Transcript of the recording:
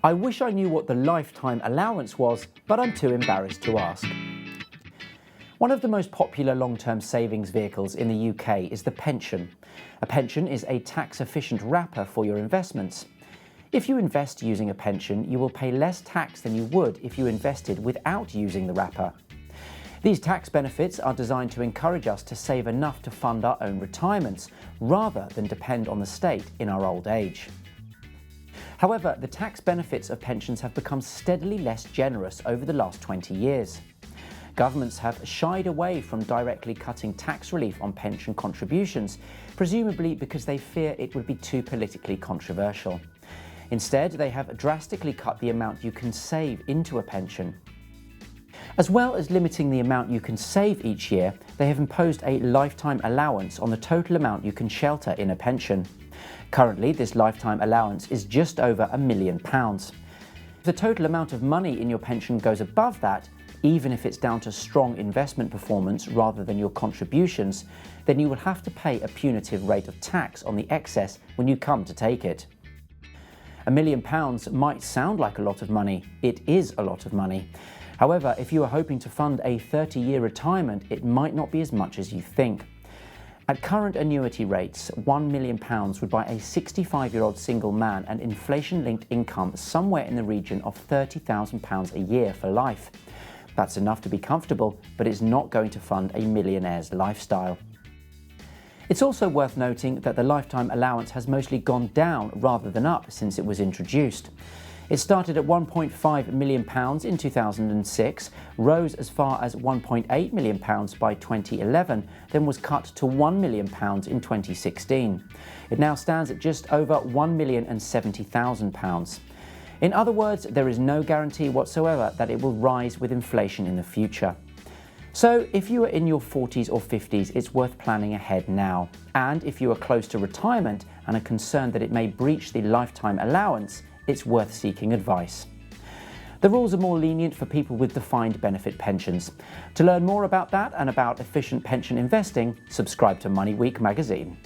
I wish I knew what the lifetime allowance was, but I'm too embarrassed to ask. One of the most popular long-term savings vehicles in the UK is the pension. A pension is a tax-efficient wrapper for your investments. If you invest using a pension, you will pay less tax than you would if you invested without using the wrapper. These tax benefits are designed to encourage us to save enough to fund our own retirements, rather than depend on the state in our old age. However, the tax benefits of pensions have become steadily less generous over the last 20 years. Governments have shied away from directly cutting tax relief on pension contributions, presumably because they fear it would be too politically controversial. Instead, they have drastically cut the amount you can save into a pension. As well as limiting the amount you can save each year, they have imposed a lifetime allowance on the total amount you can shelter in a pension. Currently, this lifetime allowance is just over £1 million. If the total amount of money in your pension goes above that, even if it's down to strong investment performance rather than your contributions, then you will have to pay a punitive rate of tax on the excess when you come to take it. £1 million might sound like a lot of money. It is a lot of money. However, if you are hoping to fund a 30-year retirement, it might not be as much as you think. At current annuity rates, £1 million would buy a 65-year-old single man an inflation-linked income somewhere in the region of £30,000 a year for life. That's enough to be comfortable, but it's not going to fund a millionaire's lifestyle. It's also worth noting that the lifetime allowance has mostly gone down rather than up since it was introduced. It started at £1.5 million in 2006, rose as far as £1.8 million by 2011, then was cut to £1 million in 2016. It now stands at just over £1,070,000. In other words, there is no guarantee whatsoever that it will rise with inflation in the future. So if you are in your 40s or 50s, it's worth planning ahead now. And if you are close to retirement and are concerned that it may breach the lifetime allowance, it's worth seeking advice. The rules are more lenient for people with defined benefit pensions. To learn more about that and about efficient pension investing, subscribe to Money Week magazine.